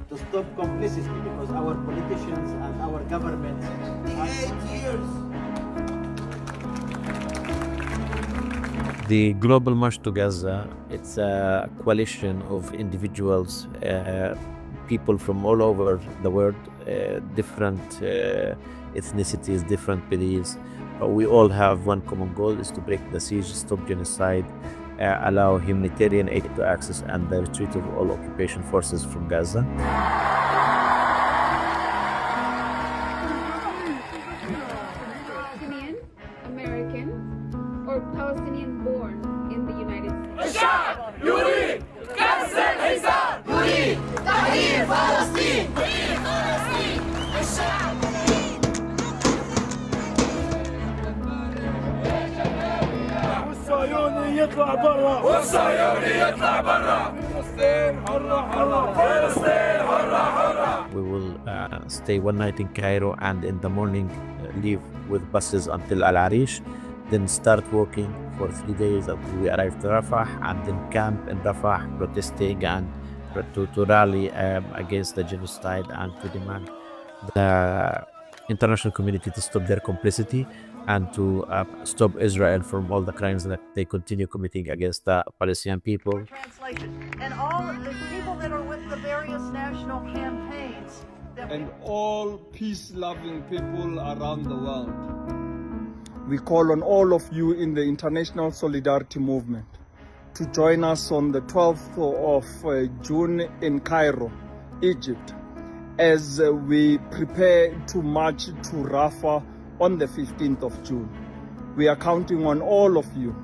to stop complicity, because our politicians and our governments. 8 years. The Global March to Gaza, it's a coalition of individuals, people from all over the world, different ethnicities, different beliefs. We all have one common goal, is to break the siege, stop genocide, allow humanitarian aid to access, and the retreat of all occupation forces from Gaza. Palestinian, American, or Palestinian born in the United States. الشعب يريد كسر الحصار، يريد تحرير فلسطين، تحرير فلسطين، الشعب والصهيوني يطلع برا، والصهيوني يطلع برا، فلسطين حرة حرة، فلسطين حرة حرة. We will stay one night in Cairo, and in the morning leave with buses until Al Arish, then start walking for 3 days until we arrive to Rafah, and then camp in Rafah, protesting and to rally against the genocide and to demand the international community to stop their complicity and to stop Israel from all the crimes that they continue committing against the Palestinian people. Translation. And all the people that are with the various national campaigns. And all peace-loving people around the world. We call on all of you in the International Solidarity Movement to join us on the 12th of June in Cairo, Egypt, as we prepare to march to Rafah on the 15th of June. We are counting on all of you.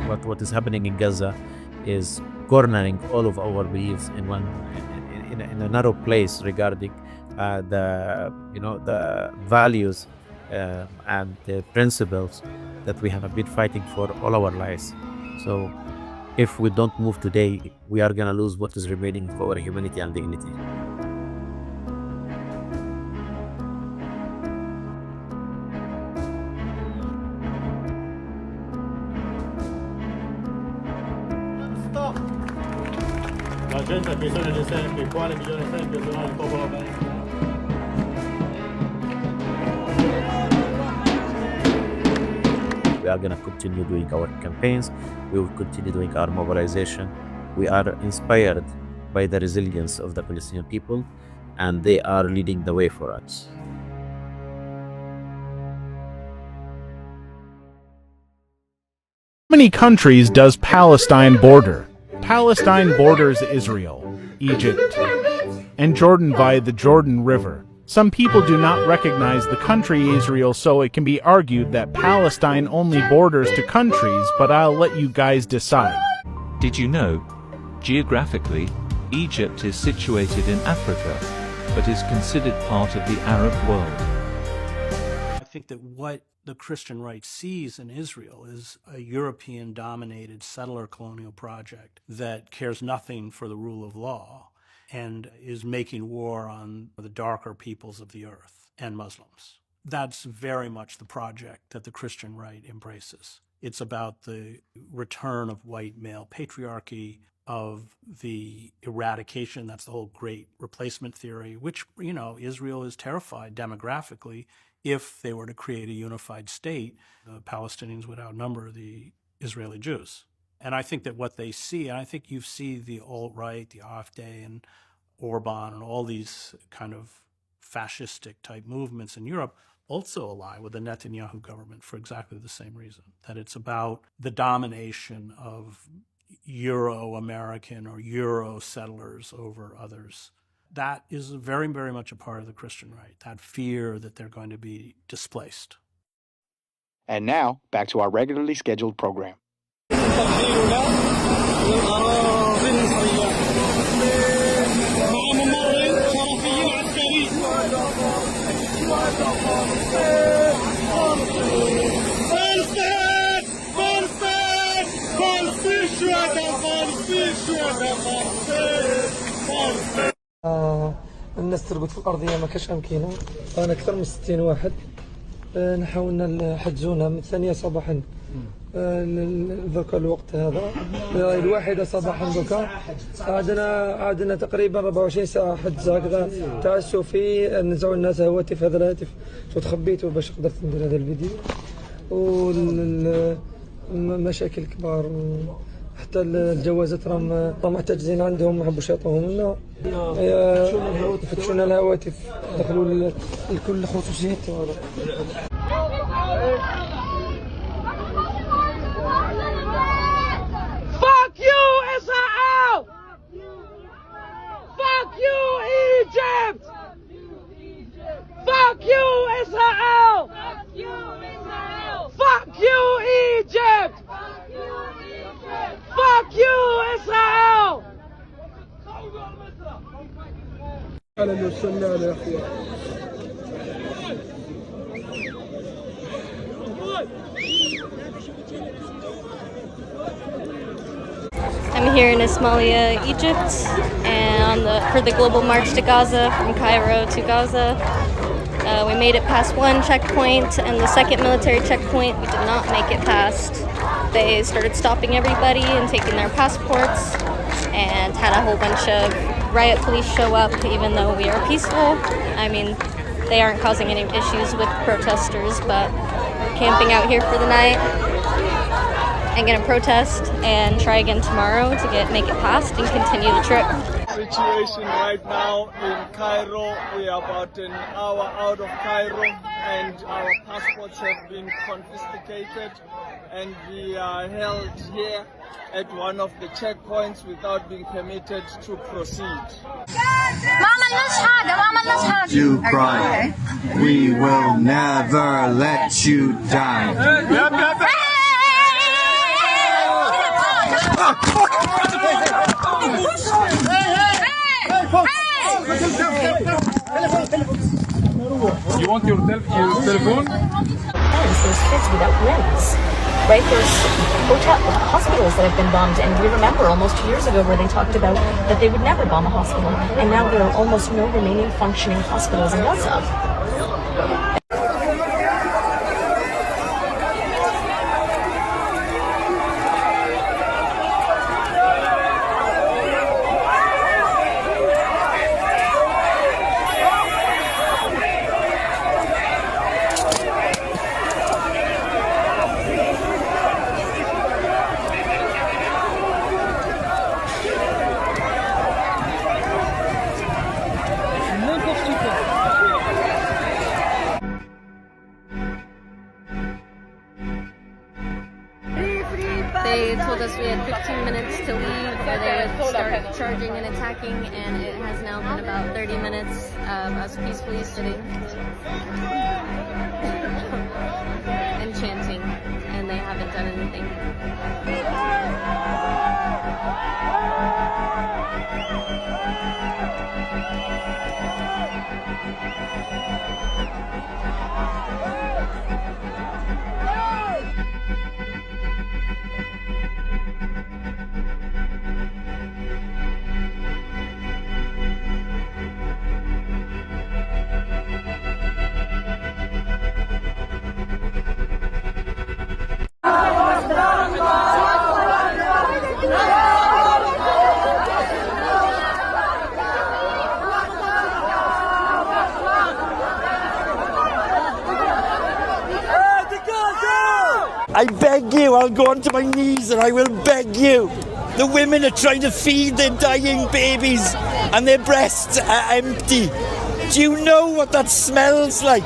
But what is happening in Gaza is cornering all of our beliefs in a narrow place regarding the values and the principles that we have been fighting for all our lives. So if we don't move today, we are going to lose what is remaining for our humanity and dignity. Stop. La gente ha bisogno di esempi, quali migliori esempi sono il popolo palestinese? We are going to continue doing our campaigns. We will continue doing our mobilization. We are inspired by the resilience of the Palestinian people, and they are leading the way for us. How many countries does Palestine border? Palestine borders Israel, Egypt, and Jordan via the Jordan River. Some people do not recognize the country Israel, so it can be argued that Palestine only borders to countries, but I'll let you guys decide. Did you know? Geographically, Egypt is situated in Africa, but is considered part of the Arab world. I think that what the Christian right sees in Israel is a European-dominated settler colonial project that cares nothing for the rule of law and is making war on the darker peoples of the earth and Muslims. That's very much the project that the Christian right embraces. It's about the return of white male patriarchy, of the eradication, that's the whole great replacement theory, which, Israel is terrified demographically. If they were to create a unified state, the Palestinians would outnumber the Israeli Jews. And I think that what they see, and I think you see the alt-right, the AfD and Orban and all these kind of fascistic type movements in Europe also ally with the Netanyahu government for exactly the same reason, that it's about the domination of Euro-American or Euro settlers over others. That is very, very much a part of the Christian right, that fear that they're going to be displaced. And now, back to our regularly scheduled program. الناس ترقد في الأرضية ما كاش أمكنة. أنا أكثر من 60 واحد نحاولنا نحجزونها من 8 صباحا ذكر الوقت هذا الواحدة صباحا ذكر عادنا تقريبا 24 ساعة حجز هكذا تعسوا فيه نزعوا الناس هواتف هذا الهاتف شو تخبيته باش قدرت ندير هذا الفيديو ومشاكل كبار حتى الجوازات راهم محتجزين عندهم ما حبوش يعطوهم لنا فتشونا الهواتف دخلوا لكل الخصوصيات. Fuck you, Israel! Fuck you, Egypt! Fuck you, Israel! Fuck you, Egypt! Fuck you, Israel! أهلا وسهلا يا أخوان. I'm here in Ismailia, Egypt, and for the global march to Gaza, from Cairo to Gaza. We made it past one checkpoint, and the second military checkpoint we did not make it past. They started stopping everybody and taking their passports, and had a whole bunch of riot police show up, even though we are peaceful. I mean, they aren't causing any issues with protesters, but we're camping out here for the night. I'm gonna protest and try again tomorrow to make it past and continue the trip. Situation right now in Cairo, we are about an hour out of Cairo and our passports have been confiscated and we are held here at one of the checkpoints without being permitted to proceed. You cry, we will never let you die. You want your telephone? There's kids without limbs, right? There's hospitals that have been bombed, and we remember almost 2 years ago where they talked about that they would never bomb a hospital, and now there are almost no remaining functioning hospitals in Gaza. They told us we had 15 minutes to leave or they would start charging and attacking, and it has now been about 30 minutes of us peacefully sitting and chanting, and they haven't done anything. I beg you, I'll go onto my knees and I will beg you. The women are trying to feed their dying babies and their breasts are empty. Do you know what that smells like?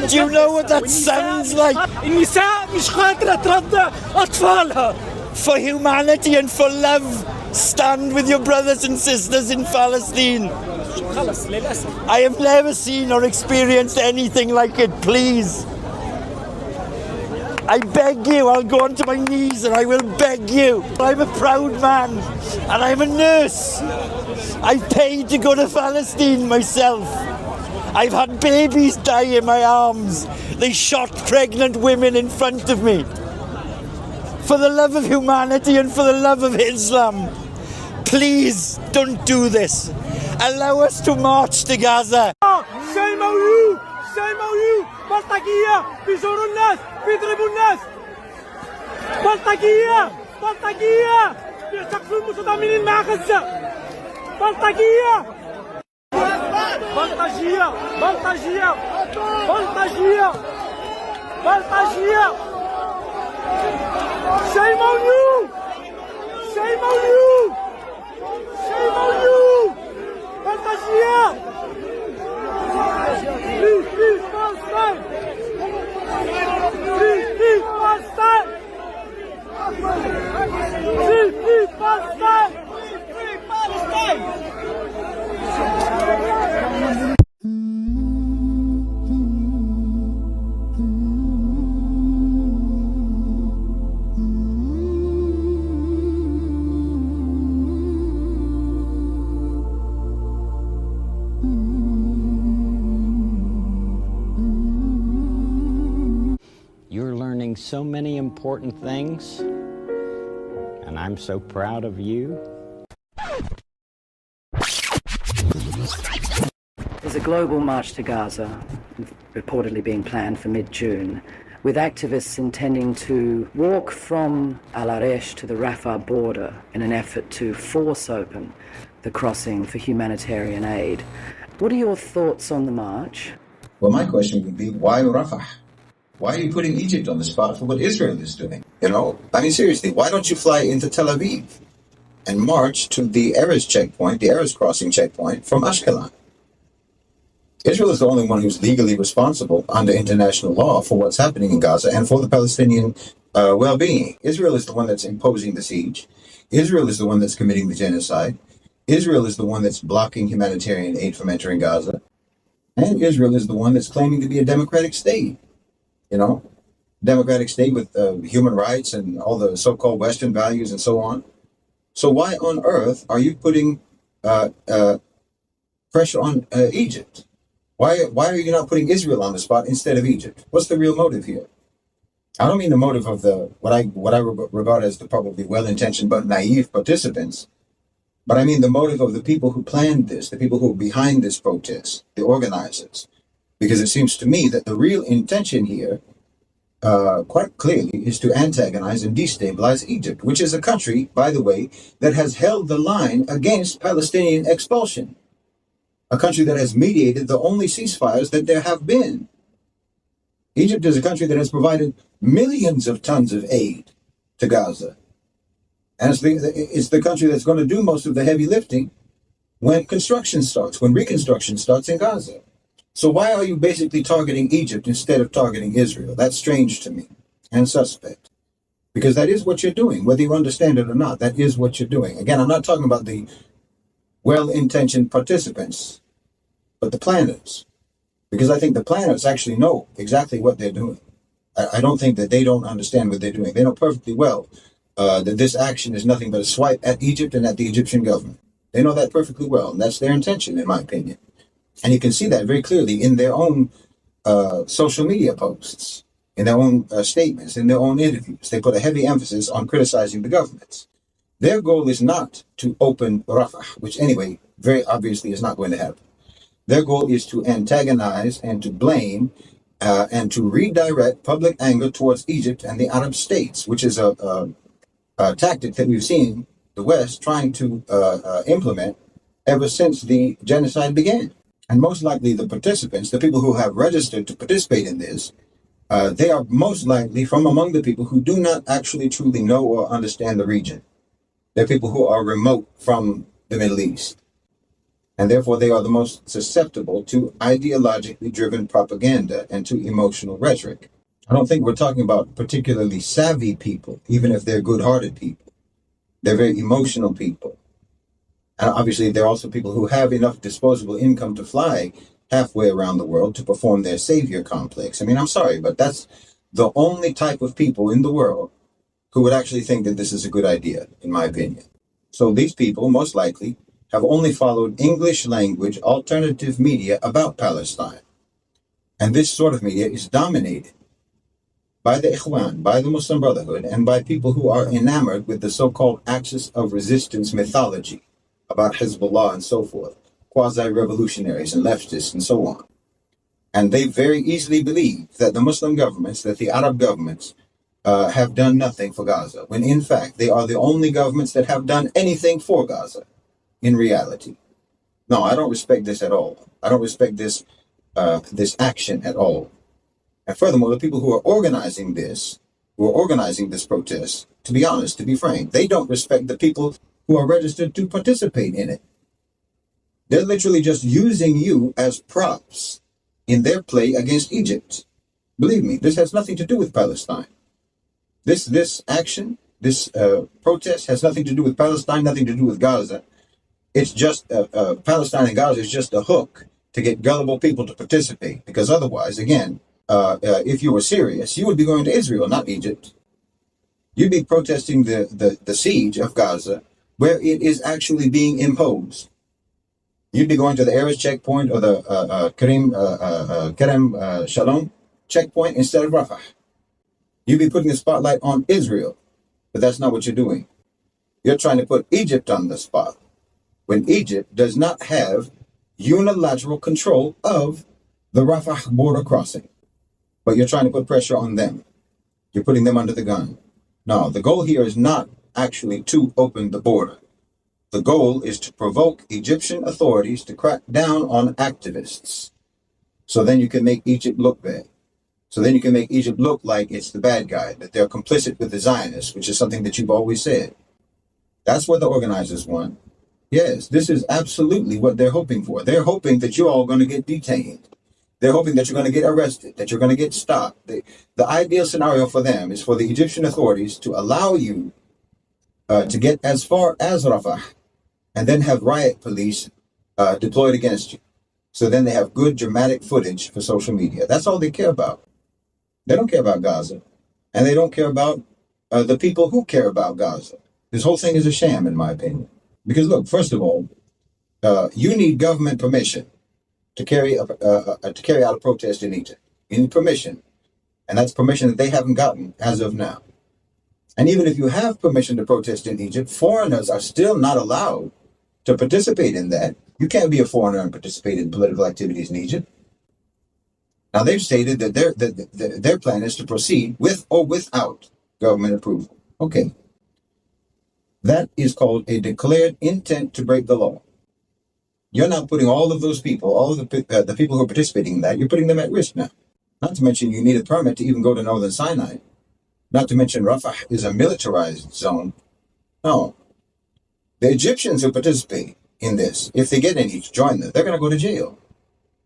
Do you know what that sounds like? For humanity and for love, stand with your brothers and sisters in Palestine. I have never seen or experienced anything like it, please. I beg you, I'll go onto my knees and I will beg you. I'm a proud man and I'm a nurse. I've paid to go to Palestine myself. I've had babies die in my arms. They shot pregnant women in front of me. For the love of humanity and for the love of Islam, please don't do this. Allow us to march to Gaza. Shame on you! Shame on you! بلطجية بيزوروا الناس بيضربوا الناس بلطجية بلطجية بيعتقلوا المتضامنين مع غزة بلطجية بلطجية بلطجية بلطجية بلطجية Shame on you! Shame on you! Shame on you! بلطجية Free, free Palestine! Free, free Palestine! Free, free Palestine! Free Palestine! You're learning so many important things, and I'm so proud of you. There's a global march to Gaza, reportedly being planned for mid-June, with activists intending to walk from Al Arish to the Rafah border in an effort to force open the crossing for humanitarian aid. What are your thoughts on the march? Well, my question would be, why Rafah? Why are you putting Egypt on the spot for what Israel is doing? You know, I mean, seriously, why don't you fly into Tel Aviv and march to the Erez checkpoint, the Erez crossing checkpoint from Ashkelon? Israel is the only one who's legally responsible under international law for what's happening in Gaza and for the Palestinian well-being. Israel is the one that's imposing the siege. Israel is the one that's committing the genocide. Israel is the one that's blocking humanitarian aid from entering Gaza. And Israel is the one that's claiming to be a democratic state. You know, democratic state with human rights and all the so-called Western values and so on. So why on earth are you putting pressure on Egypt? Why are you not putting Israel on the spot instead of Egypt? What's the real motive here? I don't mean the motive of the what I regard as the probably well-intentioned but naive participants, but I mean the motive of the people who planned this, the people who are behind this protest, the organizers. Because it seems to me that the real intention here, quite clearly, is to antagonize and destabilize Egypt, which is a country, by the way, that has held the line against Palestinian expulsion. A country that has mediated the only ceasefires that there have been. Egypt is a country that has provided millions of tons of aid to Gaza. And it's the country that's going to do most of the heavy lifting when construction starts, when reconstruction starts in Gaza. So why are you basically targeting Egypt instead of targeting Israel? That's strange to me and suspect. Because that is what you're doing, whether you understand it or not. That is what you're doing. Again, I'm not talking about the well-intentioned participants, but the planners. Because I think the planners actually know exactly what they're doing. I don't think that they don't understand what they're doing. They know perfectly well that this action is nothing but a swipe at Egypt and at the Egyptian government. They know that perfectly well, and that's their intention, in my opinion. And you can see that very clearly in their own social media posts, in their own statements, in their own interviews. They put a heavy emphasis on criticizing the governments. Their goal is not to open Rafah, which anyway, very obviously is not going to happen. Their goal is to antagonize and to blame and to redirect public anger towards Egypt and the Arab states, which is a tactic that we've seen the West trying to implement ever since the genocide began. And most likely the participants, the people who have registered to participate in this, they are most likely from among the people who do not actually truly know or understand the region. They're people who are remote from the Middle East. And therefore they are the most susceptible to ideologically driven propaganda and to emotional rhetoric. I don't think we're talking about particularly savvy people, even if they're good-hearted people. They're very emotional people. And obviously, there are also people who have enough disposable income to fly halfway around the world to perform their savior complex. I mean, I'm sorry, but that's the only type of people in the world who would actually think that this is a good idea, in my opinion. So these people, most likely, have only followed English language alternative media about Palestine. And this sort of media is dominated by the Ikhwan, by the Muslim Brotherhood, and by people who are enamored with the so-called axis of resistance mythology about Hezbollah and so forth, quasi-revolutionaries and leftists and so on. And they very easily believe that the Muslim governments, that the Arab governments, have done nothing for Gaza, when in fact they are the only governments that have done anything for Gaza in reality. No, I don't respect this at all. I don't respect this action at all. And furthermore, the people who are organizing this protest, to be honest, to be frank, they don't respect the people who are registered to participate in it. They're literally just using you as props in their play against Egypt. Believe me, this has nothing to do with Palestine. This action, this protest has nothing to do with Palestine, nothing to do with Gaza. It's just Palestine and Gaza is just a hook to get gullible people to participate. Because otherwise, again, if you were serious, you would be going to Israel, not Egypt. You'd be protesting the siege of Gaza, where it is actually being imposed. You'd be going to the Erez checkpoint or the Kerem Shalom checkpoint instead of Rafah. You'd be putting the spotlight on Israel, but that's not what you're doing. You're trying to put Egypt on the spot, when Egypt does not have unilateral control of the Rafah border crossing. But you're trying to put pressure on them. You're putting them under the gun. No, the goal here is not actually to open the border. The goal is to provoke Egyptian authorities to crack down on activists. So then you can make Egypt look bad. So then you can make Egypt look like it's the bad guy, that they're complicit with the Zionists, which is something that you've always said. That's what the organizers want. Yes, this is absolutely what they're hoping for. They're hoping that you're all going to get detained. They're hoping that you're going to get arrested, that you're going to get stopped. The ideal scenario for them is for the Egyptian authorities to allow you to get as far as Rafah and then have riot police deployed against you. So then they have good dramatic footage for social media. That's all they care about. They don't care about Gaza. And they don't care about the people who care about Gaza. This whole thing is a sham, in my opinion. Because look, first of all, you need government permission to carry out a protest in Egypt. You need permission. And that's permission that they haven't gotten as of now. And even if you have permission to protest in Egypt, foreigners are still not allowed to participate in that. You can't be a foreigner and participate in political activities in Egypt. Now, they've stated that their plan is to proceed with or without government approval. Okay. That is called a declared intent to break the law. You're now putting all of those people, all of the people who are participating in that, you're putting them at risk now. Not to mention you need a permit to even go to northern Sinai. Not to mention Rafah is a militarized zone. No. The Egyptians who participate in this, if they get any to join them, they're going to go to jail.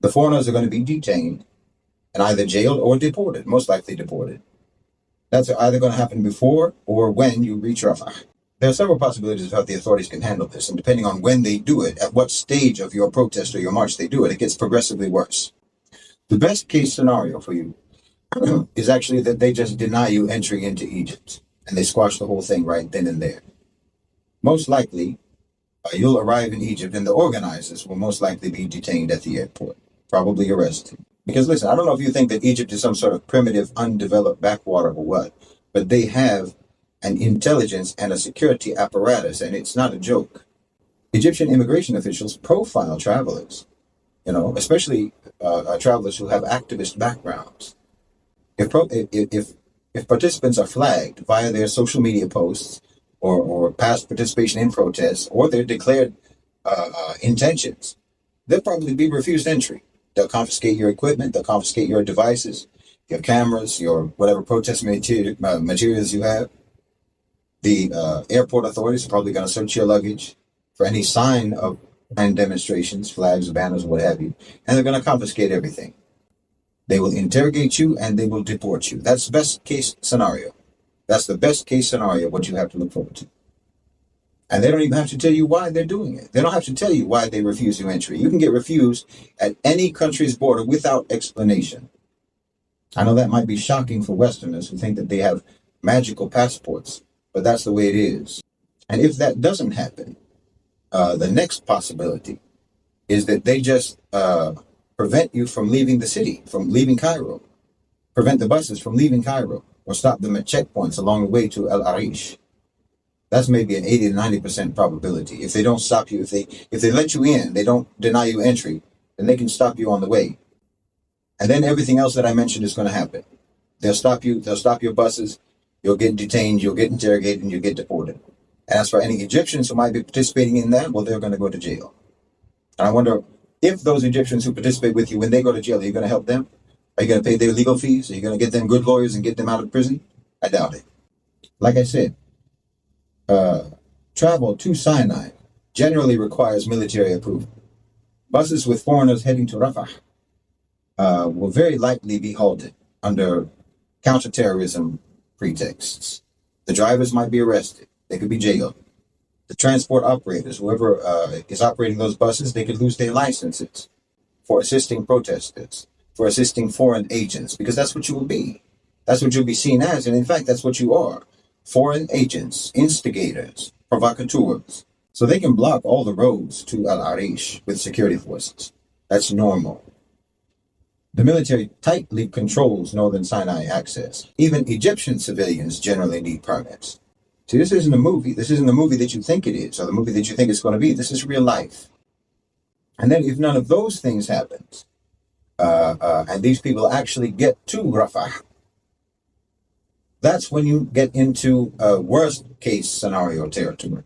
The foreigners are going to be detained and either jailed or deported, most likely deported. That's either going to happen before or when you reach Rafah. There are several possibilities of how the authorities can handle this, and depending on when they do it, at what stage of your protest or your march they do it, it gets progressively worse. The best case scenario for you is actually that they just deny you entry into Egypt, and they squash the whole thing right then and there. Most likely, you'll arrive in Egypt, and the organizers will most likely be detained at the airport, probably arrested. Because listen, I don't know if you think that Egypt is some sort of primitive, undeveloped backwater or what, but they have an intelligence and a security apparatus, and it's not a joke. Egyptian immigration officials profile travelers, especially travelers who have activist backgrounds. If participants are flagged via their social media posts or past participation in protests or their declared intentions, they'll probably be refused entry. They'll confiscate your equipment, they'll confiscate your devices, your cameras, your whatever protest materials you have. The airport authorities are probably going to search your luggage for any sign of demonstrations, flags, banners, what have you, and they're going to confiscate everything. They will interrogate you and they will deport you. That's the best case scenario. That's the best case scenario, what you have to look forward to. And they don't even have to tell you why they're doing it. They don't have to tell you why they refuse you entry. You can get refused at any country's border without explanation. I know that might be shocking for Westerners who think that they have magical passports, but that's the way it is. And if that doesn't happen, the next possibility is that they just prevent you from leaving the city, from leaving Cairo, prevent the buses from leaving Cairo, or stop them at checkpoints along the way to El Arish. That's maybe an 80 to 90% probability. If they don't stop you, if they let you in, they don't deny you entry, then they can stop you on the way. And then everything else that I mentioned is going to happen. They'll stop you. They'll stop your buses. You'll get detained. You'll get interrogated, and you'll get deported. And as for any Egyptians who might be participating in that, well, they're going to go to jail. And I wonder if those Egyptians who participate with you, when they go to jail, are you going to help them? Are you going to pay their legal fees? Are you going to get them good lawyers and get them out of prison? I doubt it. Like I said, travel to Sinai generally requires military approval. Buses with foreigners heading to Rafah will very likely be halted under counterterrorism pretexts. The drivers might be arrested. They could be jailed. The transport operators, whoever is operating those buses, they could lose their licenses for assisting protesters, for assisting foreign agents, because that's what you will be. That's what you'll be seen as, and in fact, that's what you are. Foreign agents, instigators, provocateurs. So they can block all the roads to Al Arish with security forces. That's normal. The military tightly controls northern Sinai access. Even Egyptian civilians generally need permits. See, this isn't a movie. This isn't the movie that you think it is, or the movie that you think it's going to be. This is real life. And then if none of those things happens, and these people actually get to Rafah, that's when you get into worst case scenario territory.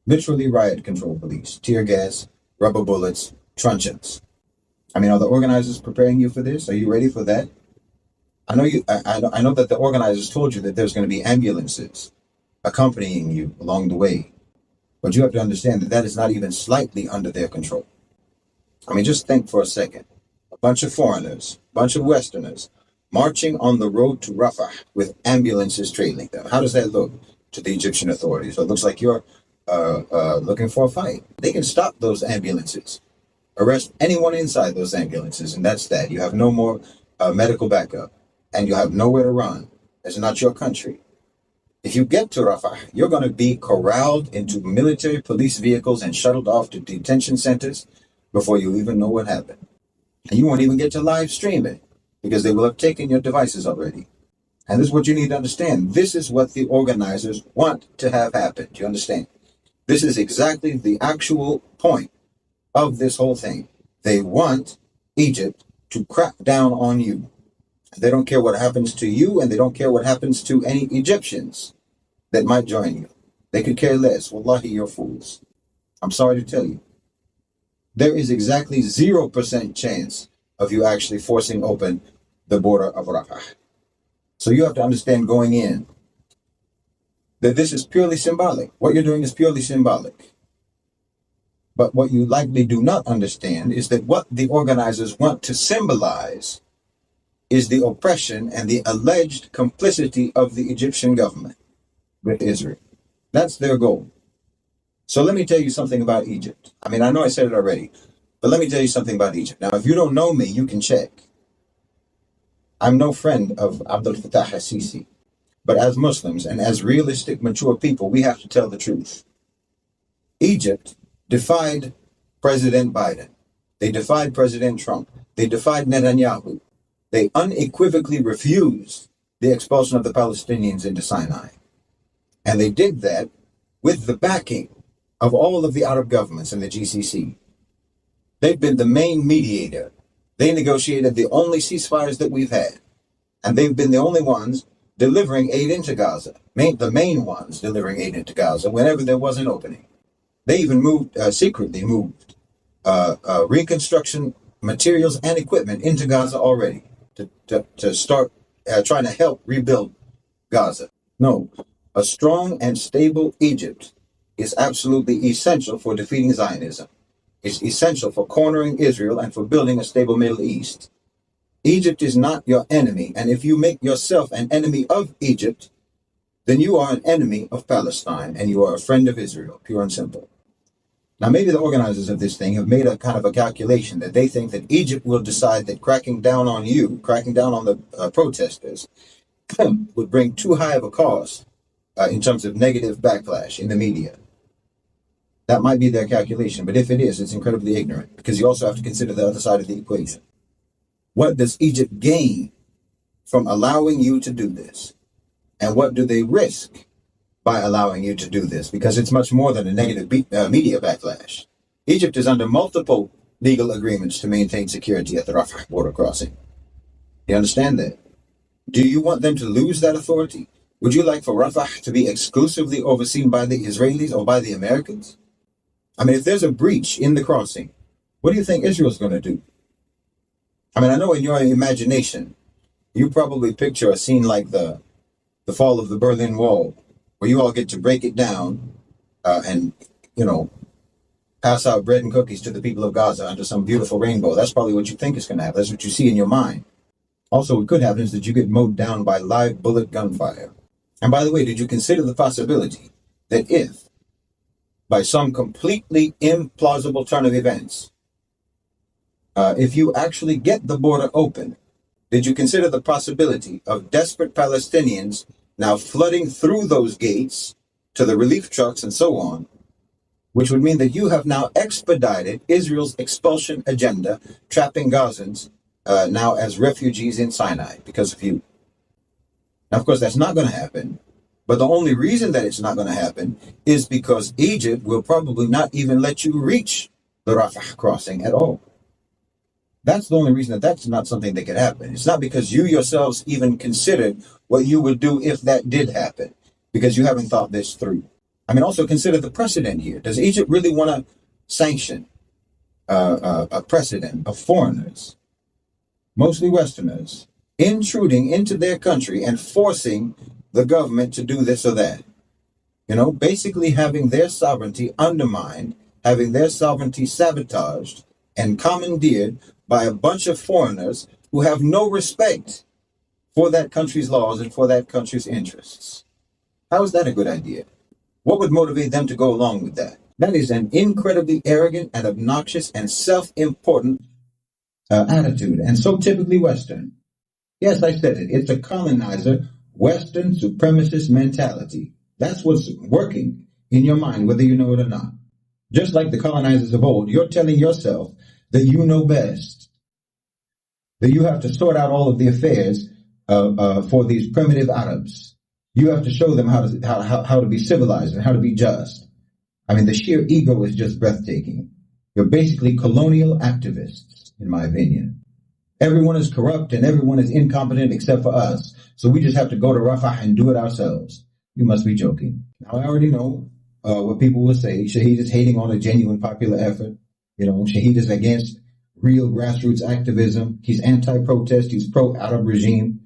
Literally riot control police, tear gas, rubber bullets, truncheons. I mean, are the organizers preparing you for this? Are you ready for that? I know that the organizers told you that there's going to be ambulances accompanying you along the way. But you have to understand that that is not even slightly under their control. I mean, just think for a second. A bunch of foreigners, a bunch of Westerners, marching on the road to Rafah with ambulances trailing them. How does that look to the Egyptian authorities? So it looks like you're looking for a fight. They can stop those ambulances, arrest anyone inside those ambulances, and that's that. You have no more medical backup, and you have nowhere to run. It's not your country. If you get to Rafah, you're going to be corralled into military police vehicles and shuttled off to detention centers before you even know what happened. And you won't even get to live stream it because they will have taken your devices already. And this is what you need to understand. This is what the organizers want to have happen. Do you understand? This is exactly the actual point of this whole thing. They want Egypt to crack down on you. They don't care what happens to you, and they don't care what happens to any Egyptians that might join you. They could care less. Wallahi, you're fools. I'm sorry to tell you. There is exactly 0% chance of you actually forcing open the border of Rafah. So you have to understand going in that this is purely symbolic. What you're doing is purely symbolic. But what you likely do not understand is that what the organizers want to symbolize is the oppression and the alleged complicity of the Egyptian government with Israel. That's their goal. So let me tell you something about Egypt. I mean, I know I said it already, but let me tell you something about Egypt. Now, if you don't know me, you can check. I'm no friend of Abdel Fattah al-Sisi, but as Muslims and as realistic, mature people, we have to tell the truth. Egypt defied President Biden. They defied President Trump. They defied Netanyahu. They unequivocally refused the expulsion of the Palestinians into Sinai. And they did that with the backing of all of the Arab governments and the GCC. They've been the main mediator. They negotiated the only ceasefires that we've had. And they've been the only ones delivering aid into Gaza. The main ones delivering aid into Gaza whenever there was an opening. They even secretly moved reconstruction materials and equipment into Gaza already to start trying to help rebuild Gaza. No, a strong and stable Egypt is absolutely essential for defeating Zionism. It's essential for cornering Israel and for building a stable Middle East. Egypt is not your enemy, and if you make yourself an enemy of Egypt, then you are an enemy of Palestine, and you are a friend of Israel, pure and simple. Now, maybe the organizers of this thing have made a kind of a calculation that they think that Egypt will decide that cracking down on you, cracking down on the protesters, would bring too high of a cost in terms of negative backlash in the media. That might be their calculation, but if it is, it's incredibly ignorant, because you also have to consider the other side of the equation. What does Egypt gain from allowing you to do this? And what do they risk by allowing you to do this? Because it's much more than a negative media backlash. Egypt is under multiple legal agreements to maintain security at the Rafah border crossing. You understand that? Do you want them to lose that authority? Would you like for Rafah to be exclusively overseen by the Israelis or by the Americans? I mean, if there's a breach in the crossing, what do you think Israel's going to do? I mean, I know in your imagination, you probably picture a scene like the fall of the Berlin Wall, where you all get to break it down and, pass out bread and cookies to the people of Gaza under some beautiful rainbow. That's probably what you think is going to happen. That's what you see in your mind. Also, what could happen is that you get mowed down by live bullet gunfire. And by the way, did you consider the possibility that if, by some completely implausible turn of events, if you actually get the border open, did you consider the possibility of desperate Palestinians now flooding through those gates to the relief trucks and so on, which would mean that you have now expedited Israel's expulsion agenda, trapping Gazans now as refugees in Sinai because of you? Now, of course, that's not going to happen. But the only reason that it's not going to happen is because Egypt will probably not even let you reach the Rafah crossing at all. That's the only reason that that's not something that could happen. It's not because you yourselves even considered what you would do if that did happen, because you haven't thought this through. I mean, also consider the precedent here. Does Egypt really want to sanction a precedent of foreigners, mostly Westerners, intruding into their country and forcing the government to do this or that? Basically having their sovereignty undermined, having their sovereignty sabotaged and commandeered by a bunch of foreigners who have no respect for that country's laws and for that country's interests. How is that a good idea? What would motivate them to go along with that? That is an incredibly arrogant and obnoxious and self-important attitude, and so typically Western. Yes, I said it. It's a colonizer, Western supremacist mentality. That's what's working in your mind, whether you know it or not. Just like the colonizers of old, you're telling yourself that you know best, that you have to sort out all of the affairs for these primitive Arabs. You have to show them how to be civilized and how to be just. I mean, the sheer ego is just breathtaking. You're basically colonial activists, in my opinion. Everyone is corrupt and everyone is incompetent except for us, so we just have to go to Rafah and do it ourselves. You must be joking. Now, I already know what people will say. Shaheed is hating on a genuine popular effort. Shaheed is against real grassroots activism. He's anti-protest. He's pro-Arab regime.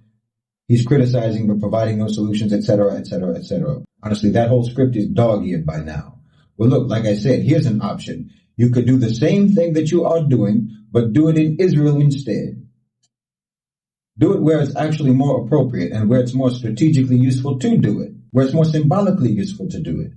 He's criticizing but providing no solutions, etc., etc., etc. Honestly, that whole script is dog-eared by now. Well, look, like I said, here's an option. You could do the same thing that you are doing, but do it in Israel instead. Do it where it's actually more appropriate and where it's more strategically useful to do it, where it's more symbolically useful to do it.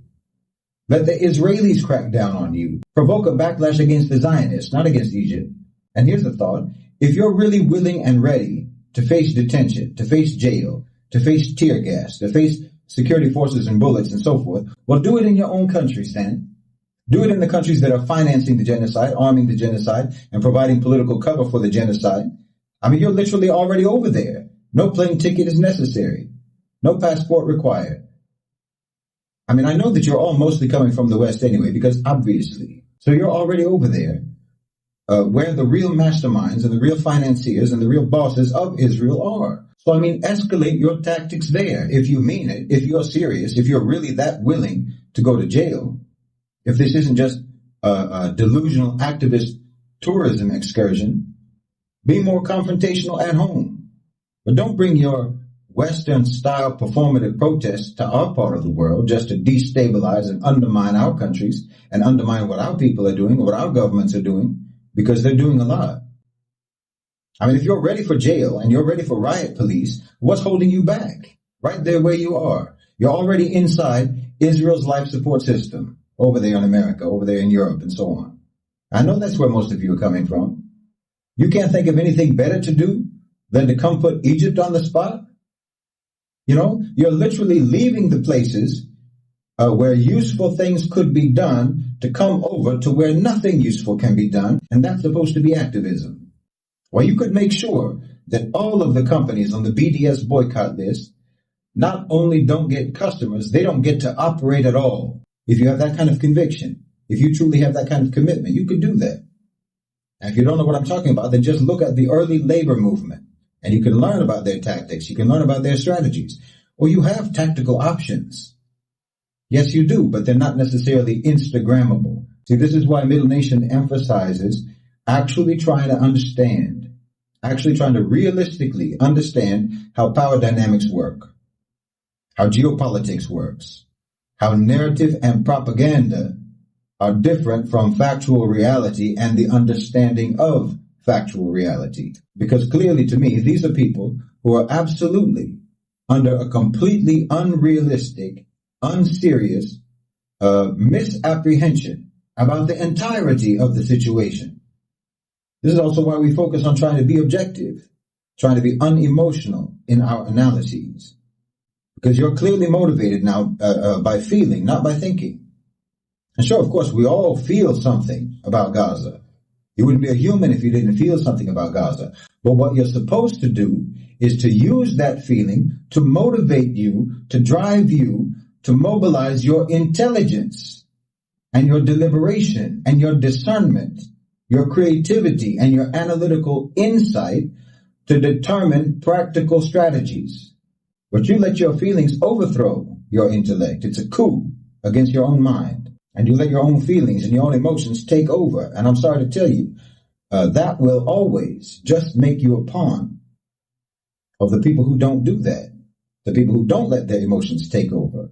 Let the Israelis crack down on you. Provoke a backlash against the Zionists, not against Egypt. And here's the thought. If you're really willing and ready to face detention, to face jail, to face tear gas, to face security forces and bullets and so forth, well, do it in your own countries then. Do it in the countries that are financing the genocide, arming the genocide, and providing political cover for the genocide. I mean, you're literally already over there. No plane ticket is necessary. No passport required. I mean, I know that you're all mostly coming from the West anyway, because obviously. So you're already over there, where the real masterminds and the real financiers and the real bosses of Israel are. So, I mean, escalate your tactics there if you mean it, if you're serious, if you're really that willing to go to jail. If this isn't just a delusional activist tourism excursion, be more confrontational at home. But don't bring your Western-style performative protests to our part of the world just to destabilize and undermine our countries and undermine what our people are doing, what our governments are doing, because they're doing a lot. I mean, if you're ready for jail and you're ready for riot police, what's holding you back? Right there where you are. You're already inside Israel's life support system, over there in America, over there in Europe, and so on. I know that's where most of you are coming from. You can't think of anything better to do than to come put Egypt on the spot? You're literally leaving the places where useful things could be done to come over to where nothing useful can be done, and that's supposed to be activism. Well, you could make sure that all of the companies on the BDS boycott list not only don't get customers, they don't get to operate at all. If you have that kind of conviction, if you truly have that kind of commitment, you could do that. And if you don't know what I'm talking about, then just look at the early labor movement and you can learn about their tactics. You can learn about their strategies. Well, you have tactical options. Yes, you do, but they're not necessarily Instagrammable. See, this is why Middle Nation emphasizes actually trying to understand, actually trying to realistically understand how power dynamics work, how geopolitics works, how narrative and propaganda are different from factual reality and the understanding of factual reality. Because clearly to me, these are people who are absolutely under a completely unrealistic, unserious misapprehension about the entirety of the situation. This is also why we focus on trying to be objective, trying to be unemotional in our analyses. Because you're clearly motivated now by feeling, not by thinking. And sure, of course, we all feel something about Gaza. You wouldn't be a human if you didn't feel something about Gaza. But what you're supposed to do is to use that feeling to motivate you, to drive you, to mobilize your intelligence and your deliberation and your discernment, your creativity and your analytical insight to determine practical strategies. But you let your feelings overthrow your intellect. It's a coup against your own mind. And you let your own feelings and your own emotions take over. And I'm sorry to tell you, that will always just make you a pawn of the people who don't do that, the people who don't let their emotions take over.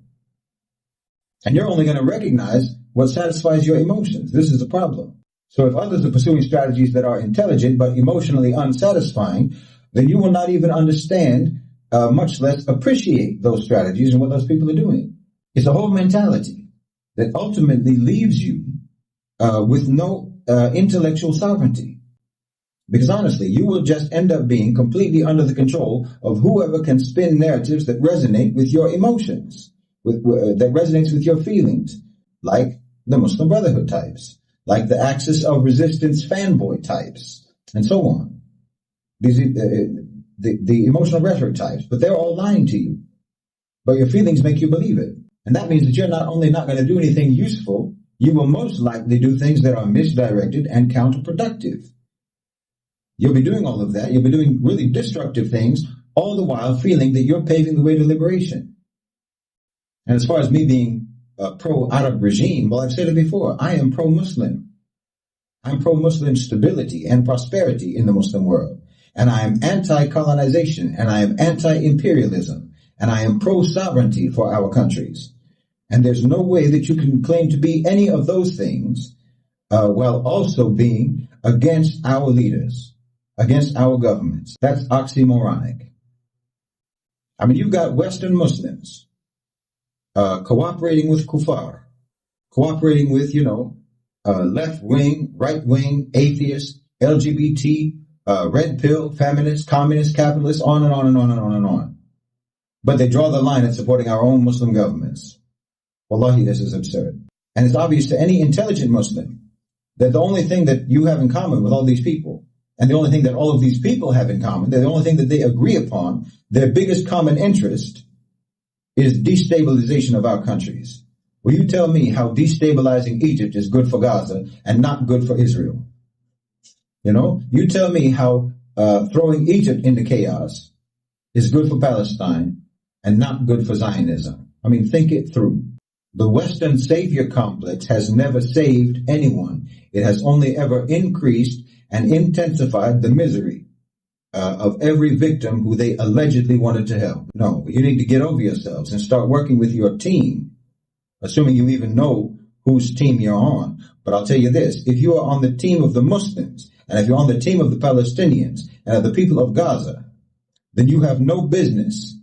And you're only going to recognize what satisfies your emotions. This is the problem. So if others are pursuing strategies that are intelligent but emotionally unsatisfying, then you will not even understand, much less appreciate those strategies and what those people are doing. It's a whole mentality that ultimately leaves you with no intellectual sovereignty. Because honestly, you will just end up being completely under the control of whoever can spin narratives that resonate with your emotions, that resonates with your feelings, like the Muslim Brotherhood types, like the Axis of Resistance fanboy types, and so on. These the emotional rhetoric types, but they're all lying to you. But your feelings make you believe it. And that means that you're not only not going to do anything useful, you will most likely do things that are misdirected and counterproductive. You'll be doing all of that. You'll be doing really destructive things, all the while feeling that you're paving the way to liberation. And as far as me being pro-Arab regime, well, I've said it before, I am pro-Muslim. I'm pro-Muslim stability and prosperity in the Muslim world. And I am anti-colonization, and I am anti-imperialism. And I am pro-sovereignty for our countries. And there's no way that you can claim to be any of those things while also being against our leaders, against our governments. That's oxymoronic. I mean, you've got Western Muslims cooperating with kuffar, cooperating with, left-wing, right-wing, atheists, LGBT, red pill, feminists, communists, capitalists, on and on and on and on and on. But they draw the line at supporting our own Muslim governments. Wallahi, this is absurd. And it's obvious to any intelligent Muslim that the only thing that you have in common with all these people, and the only thing that all of these people have in common, the only thing that they agree upon, their biggest common interest, is destabilization of our countries. Will you tell me how destabilizing Egypt is good for Gaza and not good for Israel? You tell me how throwing Egypt into chaos is good for Palestine and not good for Zionism. I mean, think it through. The Western savior complex has never saved anyone. It has only ever increased and intensified the misery of every victim who they allegedly wanted to help. No, you need to get over yourselves and start working with your team, assuming you even know whose team you're on. But I'll tell you this, if you are on the team of the Muslims, and if you're on the team of the Palestinians and of the people of Gaza, then you have no business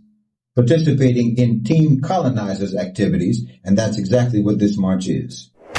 participating in team colonizers' activities, and that's exactly what this march is.